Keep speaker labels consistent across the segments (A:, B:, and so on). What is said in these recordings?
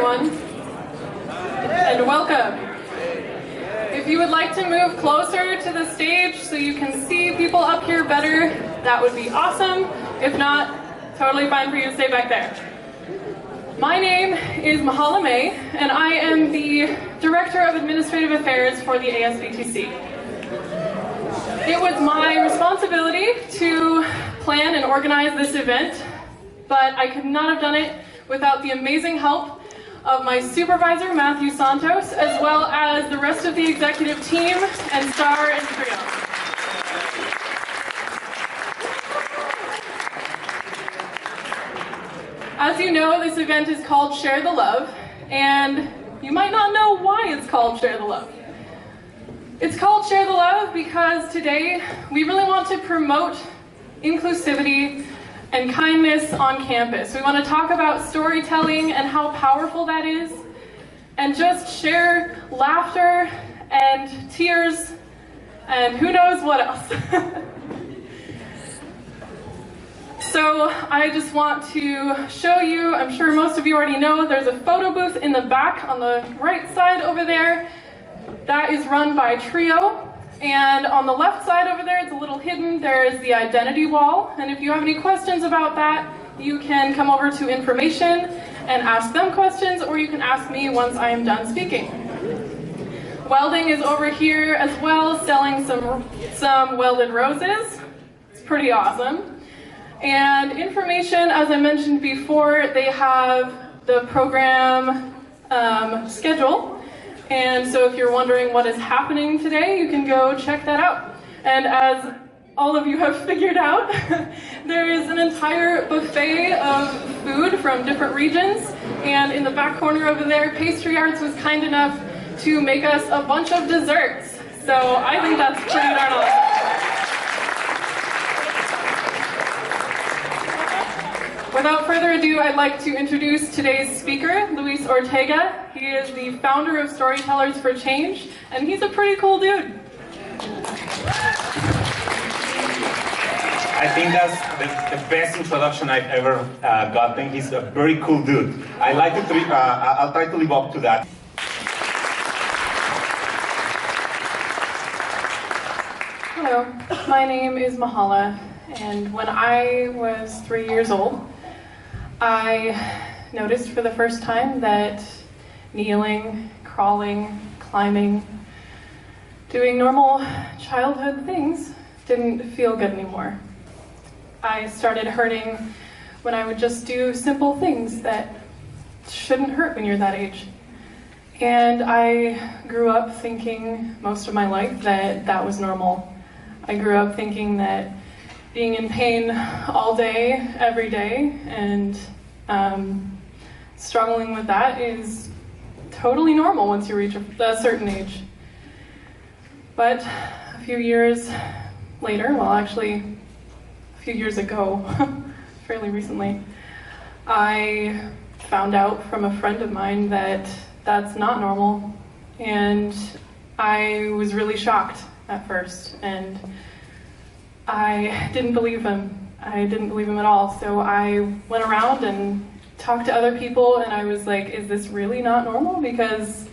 A: everyone, and welcome. If you would like to move closer to the stage so you can see people up here better, that would be awesome. If not, totally fine for you to stay back there. My name is Mahalah, and I am the Director of Administrative Affairs for the ASBTC. It was my responsibility to plan and organize this event, but I could not have done it without the amazing help of my supervisor, Matthew Santos, as well as the rest of the executive team and Star and Trio. As you know, this event is called Share the Love, and you might not know why it's called Share the Love. It's called Share the Love because today we really want to promote inclusivity and kindness on campus. We want to talk about storytelling and how powerful that is, and just share laughter and tears and who knows what else. So I just want to show you, I'm sure most of you already know, there's a photo booth in the back on the right side over there. That is run by Trio. And on the left side over there, it's a little hidden, there is the identity wall. And if you have any questions about that, you can come over to information and ask them questions, or you can ask me once I am done speaking. Welding is over here as well, selling some welded roses. It's pretty awesome. And information, as I mentioned before, they have the program schedule. And so if you're wondering what is happening today, you can go check that out. And as all of you have figured out, there is an entire buffet of food from different regions. And in the back corner over there, Pastry Arts was kind enough to make us a bunch of desserts. So I think that's pretty darn awesome. Without further ado, I'd like to introduce today's speaker, Luis Ortega. He is the founder of Storytellers for Change, and he's a pretty cool dude.
B: I think that's the best introduction I've ever gotten. He's a very cool dude. I'll try to live up to that.
A: Hello, my name is Mahalah, and when I was 3 years old, I noticed for the first time that kneeling, crawling, climbing, doing normal childhood things didn't feel good anymore. I started hurting when I would just do simple things that shouldn't hurt when you're that age. And I grew up thinking most of my life that that was normal. I grew up thinking that being in pain all day, every day, and struggling with that is totally normal once you reach a certain age. But a few years later, well actually a few years ago, fairly recently, I found out from a friend of mine that that's not normal, and I was really shocked at first, and I didn't believe him. I didn't believe him at all. So I went around and talked to other people, and I was like, is this really not normal? Because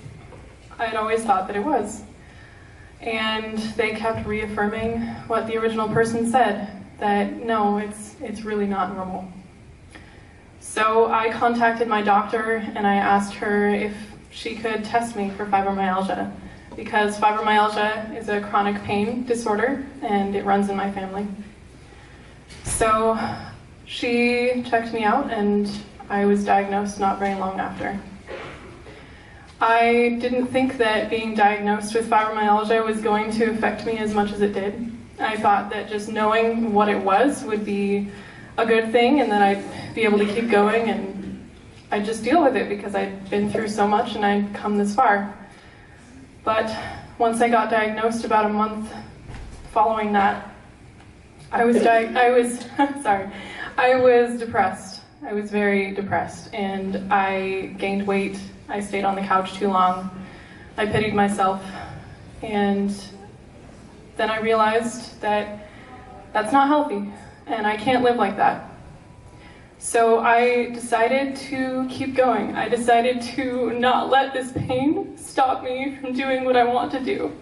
A: I'd always thought that it was. And they kept reaffirming what the original person said, that no, it's really not normal. So I contacted my doctor and I asked her if she could test me for fibromyalgia, because fibromyalgia is a chronic pain disorder and it runs in my family. So she checked me out and I was diagnosed not very long after. I didn't think that being diagnosed with fibromyalgia was going to affect me as much as it did. I thought that just knowing what it was would be a good thing, and that I'd be able to keep going and I'd just deal with it because I'd been through so much and I'd come this far. But once I got diagnosed, about a month following that, I was depressed. I was very depressed, and I gained weight. I stayed on the couch too long. I pitied myself, and then I realized that that's not healthy, and I can't live like that. So I decided to keep going. I decided to not let this pain stop me from doing what I want to do.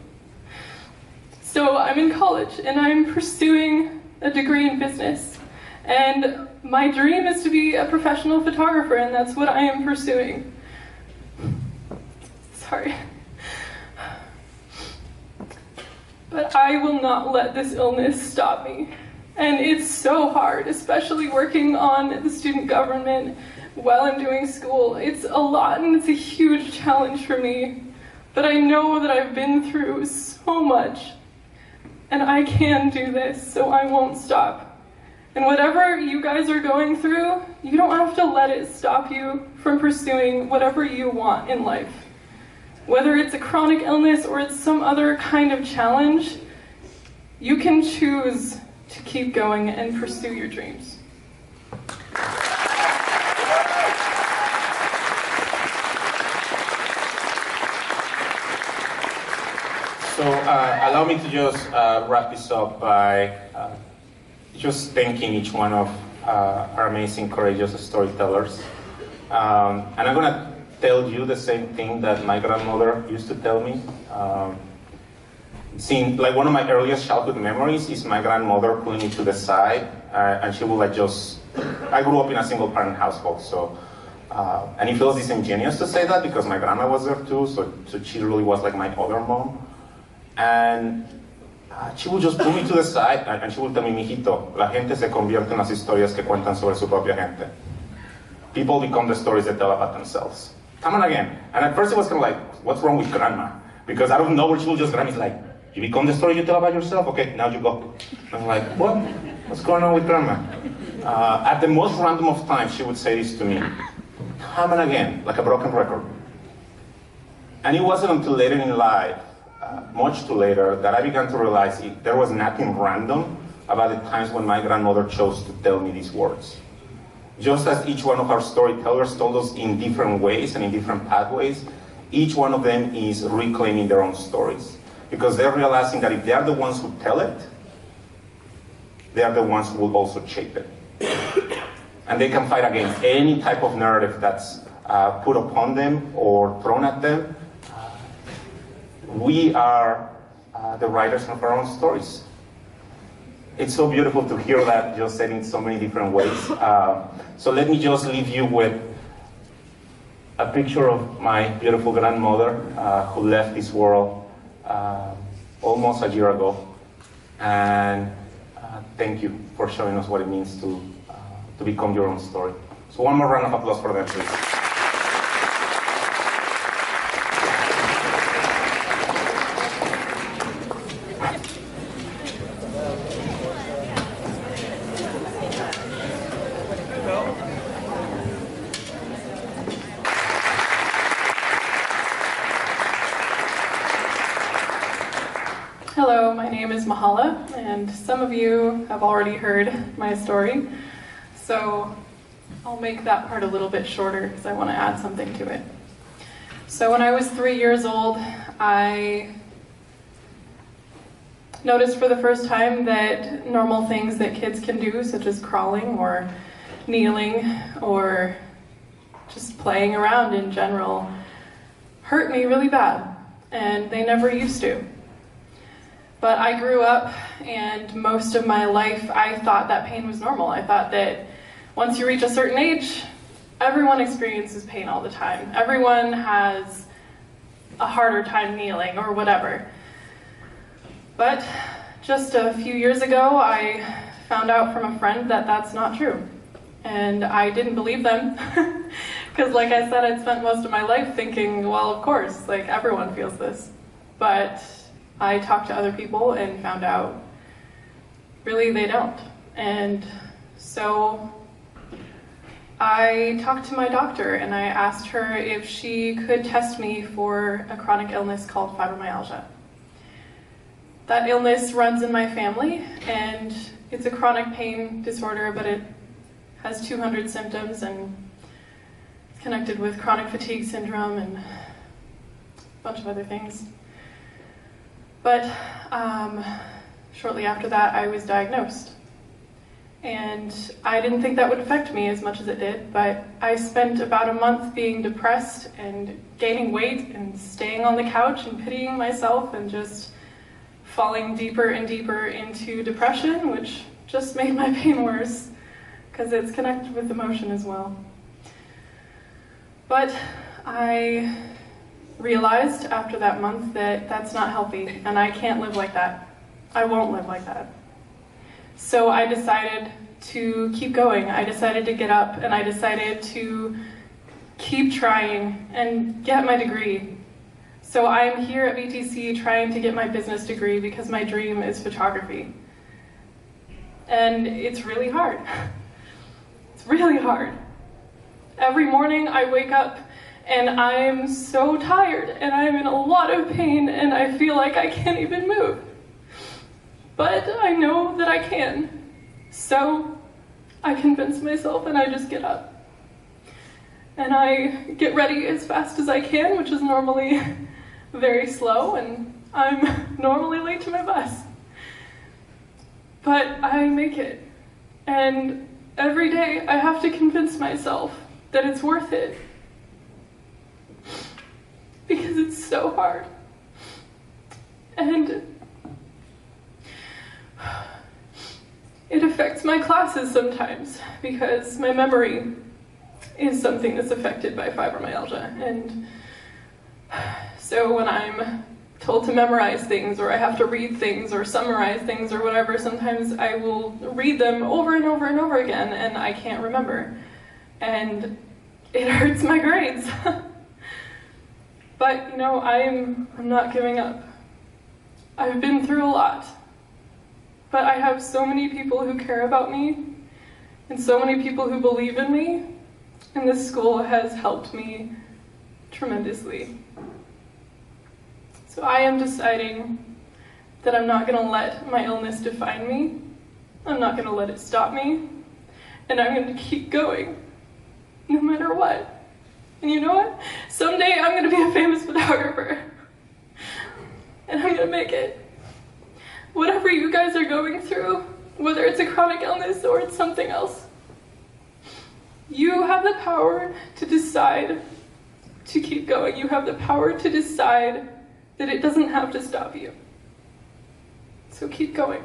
A: So I'm in college and I'm pursuing a degree in business. And my dream is to be a professional photographer, and that's what I am pursuing. Sorry. But I will not let this illness stop me. And it's so hard, especially working on the student government while I'm doing school. It's a lot and it's a huge challenge for me. But I know that I've been through so much. And I can do this, so I won't stop. And whatever you guys are going through, you don't have to let it stop you from pursuing whatever you want in life. Whether it's a chronic illness or it's some other kind of challenge, you can choose to keep going and pursue your dreams.
B: So allow me to just wrap this up by just thanking each one of our amazing, courageous storytellers. And I'm going to tell you the same thing that my grandmother used to tell me. Like one of my earliest childhood memories is my grandmother pulling me to the side, and she would I grew up in a single parent household, so, and it feels disingenuous to say that because my grandma was there too, so she really was like my other mom. And she would just pull me to the side and she would tell me, mijito, la gente se convierte en las historias que cuentan sobre su propia gente. People become the stories they tell about themselves. Come on again. And at first it was kind of like, what's wrong with grandma? Because out of nowhere she would just grab me like, you become the story you tell about yourself? Okay, now you go. I'm like, what? What's going on with grandma? At the most random of times she would say this to me. Come on again, like a broken record. And it wasn't until later in life, much too later, that I began to realize there was nothing random about the times when my grandmother chose to tell me these words. Just as each one of our storytellers told us in different ways and in different pathways, each one of them is reclaiming their own stories. Because they're realizing that if they're the ones who tell it, they're the ones who will also shape it. And they can fight against any type of narrative that's put upon them or thrown at them. We are the writers of our own stories. It's so beautiful to hear that just said in so many different ways. So let me just leave you with a picture of my beautiful grandmother who left this world almost a year ago. And thank you for showing us what it means to become your own story. So one more round of applause for them, please.
A: Hello, my name is Mahalah, and some of you have already heard my story, so I'll make that part a little bit shorter because I want to add something to it. So when I was 3 years old, I noticed for the first time that normal things that kids can do, such as crawling or kneeling or just playing around in general, hurt me really bad, and they never used to. But I grew up, and most of my life I thought that pain was normal. I thought that once you reach a certain age, everyone experiences pain all the time. Everyone has a harder time kneeling or whatever. But just a few years ago, I found out from a friend that that's not true. And I didn't believe them. Because like I said, I'd spent most of my life thinking, well, of course, like everyone feels this. But I talked to other people and found out really they don't. And so I talked to my doctor and I asked her if she could test me for a chronic illness called fibromyalgia. That illness runs in my family, and it's a chronic pain disorder, but it has 200 symptoms and it's connected with chronic fatigue syndrome and a bunch of other things. But shortly after that, I was diagnosed. And I didn't think that would affect me as much as it did, but I spent about a month being depressed and gaining weight and staying on the couch and pitying myself and just falling deeper and deeper into depression, which just made my pain worse because it's connected with emotion as well. But I realized after that month that that's not healthy and I can't live like that. I won't live like that. So I decided to keep going. I decided to get up and I decided to keep trying and get my degree. So I'm here at VTC trying to get my business degree because my dream is photography. And it's really hard. It's really hard. Every morning I wake up and I'm so tired and I'm in a lot of pain and I feel like I can't even move. But I know that I can. So I convince myself and I just get up. And I get ready as fast as I can, which is normally very slow, and I'm normally late to my bus. But I make it. And every day I have to convince myself that it's worth it. Because it's so hard. And it affects my classes sometimes because my memory is something that's affected by fibromyalgia. And so when I'm told to memorize things or I have to read things or summarize things or whatever, sometimes I will read them over and over and over again and I can't remember. And it hurts my grades. But, you know, I'm not giving up. I've been through a lot. But I have so many people who care about me and so many people who believe in me, and this school has helped me tremendously. So I am deciding that I'm not going to let my illness define me. I'm not going to let it stop me, and I'm going to keep going, no matter what. And you know what? Someday I'm going to be a famous photographer, and I'm going to make it. Whatever you guys are going through, whether it's a chronic illness or it's something else, you have the power to decide to keep going. You have the power to decide that it doesn't have to stop you. So keep going.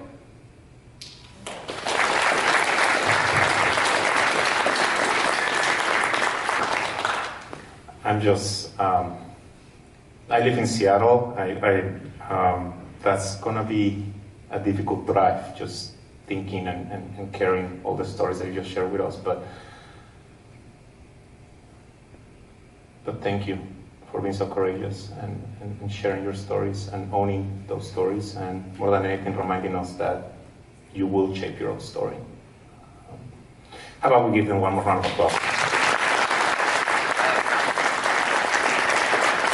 B: I'm just, I live in Seattle. That's gonna be a difficult drive, just thinking and carrying all the stories that you just shared with us. But thank you for being so courageous and sharing your stories and owning those stories, and more than anything, reminding us that you will shape your own story. How about we give them one more round of applause?